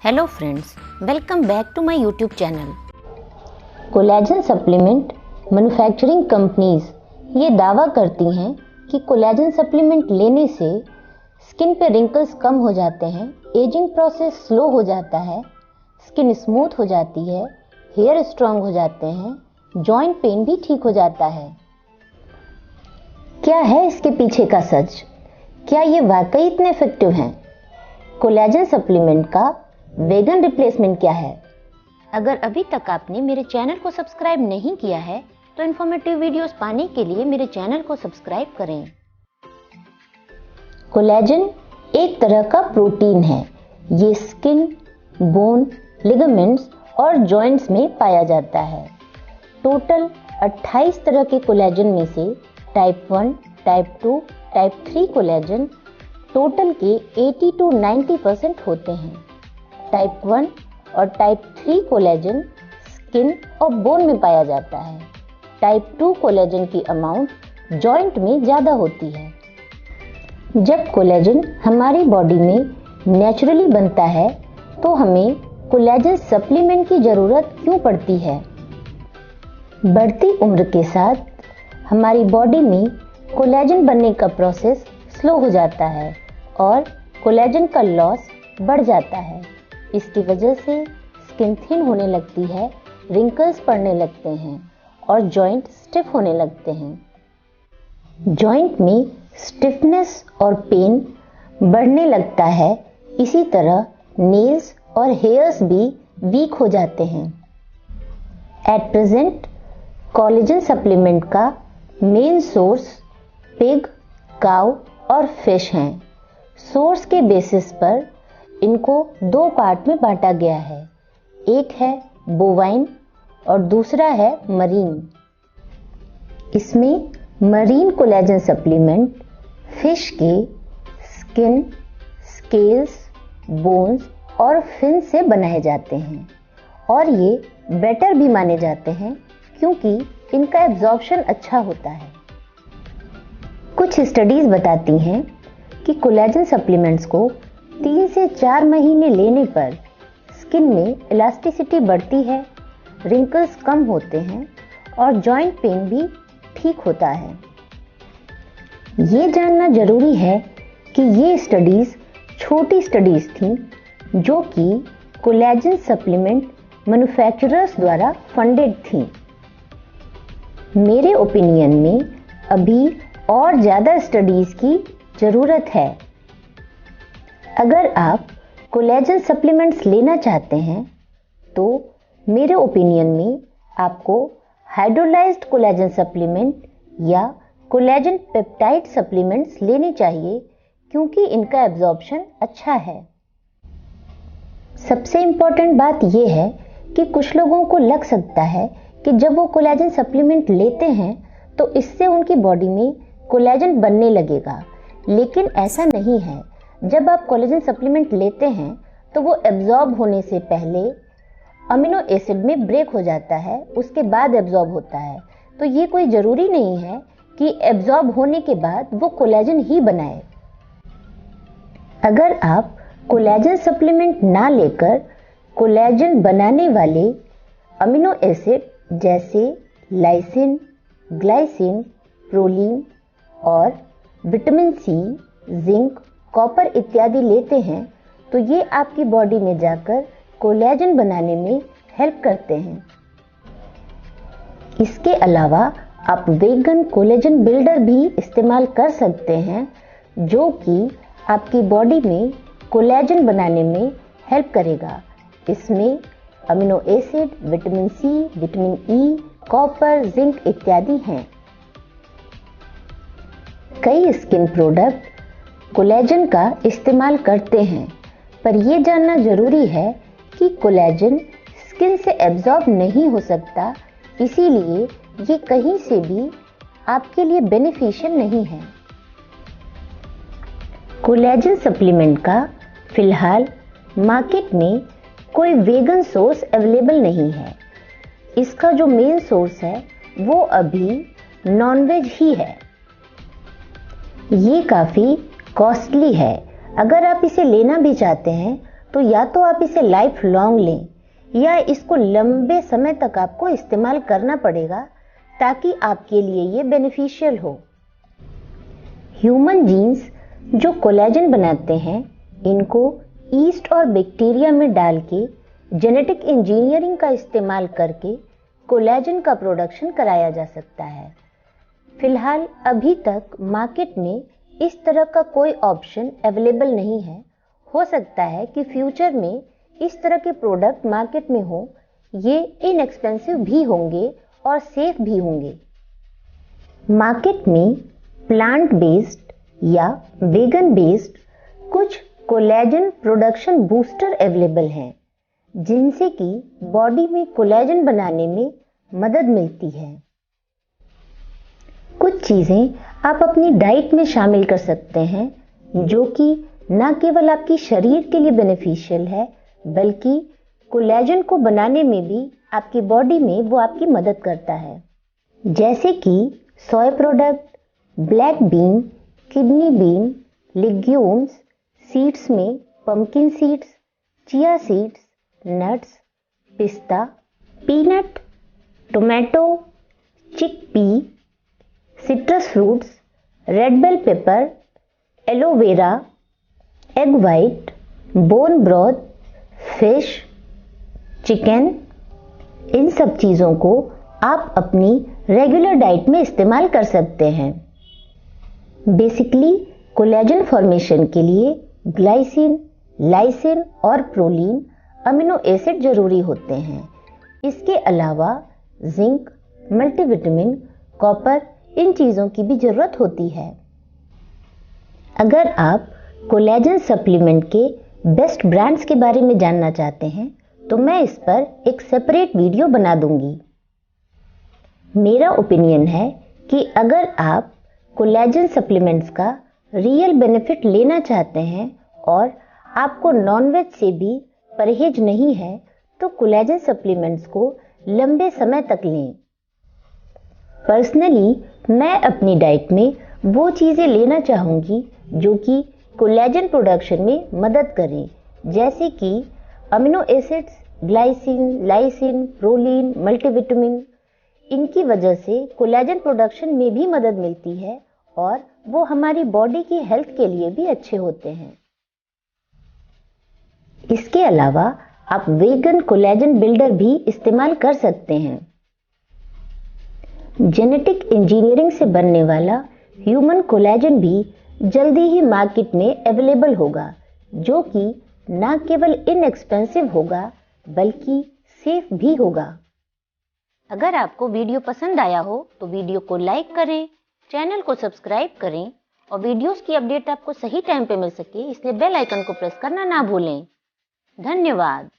Hello friends, welcome back to my YouTube channel. Collagen supplement manufacturing companies ये दावा करती हैं कि कोलेजन सप्लीमेंट लेने से स्किन पे रिंकल्स कम हो जाते हैं, एजिंग प्रोसेस स्लो हो जाता है, स्किन स्मूथ हो जाती है, हेयर स्ट्रांग हो जाते हैं, जॉइंट पेन भी ठीक हो जाता है। क्या है इसके पीछे का सच? क्या ये वाकई इतने इफेक्टिव हैं? कोलेजन सप्लीमेंट का वेगन रिप्लेसमेंट क्या है? अगर अभी तक आपने मेरे चैनल को सब्सक्राइब नहीं किया है तो इन्फॉर्मेटिव वीडियोस पाने के लिए मेरे चैनल को सब्सक्राइब करें। कोलेजन एक तरह का प्रोटीन है। ये स्किन, बोन, लिगामेंट्स और जॉइंट्स में पाया जाता है। टोटल 28 तरह के कोलेजन में से type 1, type 2, type 3 collagen total के 80 to 90% होते हैं। टाइप 1 और टाइप 3 कोलेजन स्किन और बोन में पाया जाता है। टाइप 2 कोलेजन की अमाउंट जॉइंट में ज़्यादा होती है। जब कोलेजन हमारी बॉडी में नेचुरली बनता है तो हमें कोलेजन सप्लीमेंट की ज़रूरत क्यों पड़ती है? बढ़ती उम्र के साथ हमारी बॉडी में कोलेजन बनने का प्रोसेस स्लो हो जाता है और कोलेजन का लॉस बढ़ जाता है। इसकी वजह से स्किन थिन होने लगती है, रिंकल्स पड़ने लगते हैं और जॉइंट स्टिफ होने लगते हैं। जॉइंट में स्टिफनेस और पेन बढ़ने लगता है। इसी तरह नेल्स और हेयर्स भी वीक हो जाते हैं। एट प्रेजेंट कोलेजन सप्लीमेंट का मेन सोर्स पिग, काऊ और फिश हैं। सोर्स के बेसिस पर इनको दो पार्ट में बांटा गया है। एक है बोवाइन और दूसरा है मरीन। इसमें मरीन कोलेजन सप्लीमेंट फिश के स्किन, स्केल्स, बोन्स और फिन से बनाए जाते हैं और ये बेटर भी माने जाते हैं क्योंकि इनका एब्जॉर्प्शन अच्छा होता है। कुछ स्टडीज बताती हैं कि कोलेजन सप्लीमेंट्स को 3 से 4 महीने लेने पर स्किन में इलास्टिसिटी बढ़ती है, रिंकल्स कम होते हैं और जॉइंट पेन भी ठीक होता है। ये जानना जरूरी है कि ये स्टडीज छोटी स्टडीज थीं जो कि कोलेजन सप्लीमेंट मैन्युफैक्चरर्स द्वारा फंडेड थीं। मेरे ओपिनियन में अभी और ज़्यादा स्टडीज की ज़रूरत है। अगर आप कोलेजन सप्लीमेंट्स लेना चाहते हैं तो मेरे ओपिनियन में आपको हाइड्रोलाइज्ड कोलेजन सप्लीमेंट या कोलेजन पेप्टाइड सप्लीमेंट्स लेने चाहिए क्योंकि इनका एब्जॉर्प्शन अच्छा है। सबसे इम्पॉर्टेंट बात यह है कि कुछ लोगों को लग सकता है कि जब वो कोलेजन सप्लीमेंट लेते हैं तो इससे उनकी बॉडी में कोलेजन बनने लगेगा, लेकिन ऐसा नहीं है। जब आप कोलेजन सप्लीमेंट लेते हैं तो वो एब्जॉर्ब होने से पहले अमीनो एसिड में ब्रेक हो जाता है, उसके बाद एब्जॉर्ब होता है। तो ये कोई ज़रूरी नहीं है कि एब्जॉर्ब होने के बाद वो कोलेजन ही बनाए। अगर आप कोलेजन सप्लीमेंट ना लेकर कोलेजन बनाने वाले अमीनो एसिड जैसे लाइसिन, ग्लाइसिन, प्रोलीन और विटामिन सी, जिंक, कॉपर इत्यादि लेते हैं तो ये आपकी बॉडी में जाकर कोलेजन बनाने में हेल्प करते हैं। इसके अलावा आप वेगन कोलेजन बिल्डर भी इस्तेमाल कर सकते हैं जो कि आपकी बॉडी में कोलेजन बनाने में हेल्प करेगा। इसमें amino acid, vitamin C, vitamin E, copper, zinc इत्यादि हैं। कई स्किन प्रोडक्ट कोलेजन का इस्तेमाल करते हैं, पर यह जानना जरूरी है कि कोलेजन स्किन से एब्जॉर्ब नहीं हो सकता, इसीलिए ये कहीं से भी आपके लिए बेनिफिशियल नहीं है। कोलेजन सप्लीमेंट का फिलहाल मार्केट में कोई वेगन सोर्स अवेलेबल नहीं है। इसका जो मेन सोर्स है वो अभी नॉनवेज ही है। ये काफ़ी कॉस्टली है। अगर आप इसे लेना भी चाहते हैं तो या तो आप इसे लाइफ लॉन्ग लें या इसको लंबे समय तक आपको इस्तेमाल करना पड़ेगा ताकि आपके लिए ये बेनिफिशियल हो। ह्यूमन जीन्स जो कोलेजन बनाते हैं, इनको ईस्ट और बैक्टीरिया में डाल के जेनेटिक इंजीनियरिंग का इस्तेमाल करके कोलेजन का प्रोडक्शन कराया जा सकता है। फिलहाल अभी तक मार्केट में इस तरह का कोई ऑप्शन अवेलेबल नहीं है। हो सकता है कि फ्यूचर में इस तरह के प्रोडक्ट मार्केट में हो। ये इनएक्सपेंसिव भी होंगे और सेफ भी होंगे। मार्केट में प्लांट बेस्ड या वेगन बेस्ड कुछ कोलेजन प्रोडक्शन बूस्टर अवेलेबल हैं, जिनसे कि बॉडी में कोलेजन बनाने में मदद मिलती है। कुछ चीजें आप अपनी डाइट में शामिल कर सकते हैं जो कि न केवल आपकी शरीर के लिए बेनिफिशियल है, बल्कि कोलेजन को बनाने में भी आपकी बॉडी में वो आपकी मदद करता है। जैसे कि soya product, black bean, kidney bean, legumes, seeds में pumpkin seeds, chia seeds, nuts, पिस्ता, peanut, tomato, chickpea, citrus fruits, red bell pepper, aloe vera, egg white, bone broth, fish, chicken, इन सब चीज़ों को आप अपनी रेगुलर डाइट में इस्तेमाल कर सकते हैं। बेसिकली कोलेजन फॉर्मेशन के लिए ग्लाइसिन, लाइसिन और प्रोलीन अमीनो एसिड जरूरी होते हैं। इसके अलावा जिंक, मल्टीविटामिन, कॉपर, इन चीज़ों की भी ज़रूरत होती है। अगर आप कोलेजन सप्लीमेंट के बेस्ट ब्रांड्स के बारे में जानना चाहते हैं तो मैं इस पर एक सेपरेट वीडियो बना दूंगी। मेरा ओपिनियन है कि अगर आप कोलेजन सप्लीमेंट्स का रियल बेनिफिट लेना चाहते हैं और आपको नॉनवेज से भी परहेज नहीं है तो कोलेजन सप्लीमेंट्स को लंबे समय तक लें। पर्सनली मैं अपनी डाइट में वो चीज़ें लेना चाहूँगी जो कि कोलेजन प्रोडक्शन में मदद करें, जैसे कि amino acids, glycine, lysine, proline, multivitamin. इनकी वजह से कोलेजन प्रोडक्शन में भी मदद मिलती है और वो हमारी बॉडी की हेल्थ के लिए भी अच्छे होते हैं। इसके अलावा आप वेगन कोलेजन बिल्डर भी इस्तेमाल कर सकते हैं। जेनेटिक इंजीनियरिंग से बनने वाला ह्यूमन कोलेजन भी जल्दी ही मार्केट में अवेलेबल होगा, जो कि न केवल इनएक्सपेंसिव होगा बल्कि सेफ भी होगा। अगर आपको वीडियो पसंद आया हो तो वीडियो को लाइक करें, चैनल को सब्सक्राइब करें और वीडियोस की अपडेट आपको सही टाइम पे मिल सके इसलिए बेल आइकन को प्रेस करना ना भूलें। धन्यवाद।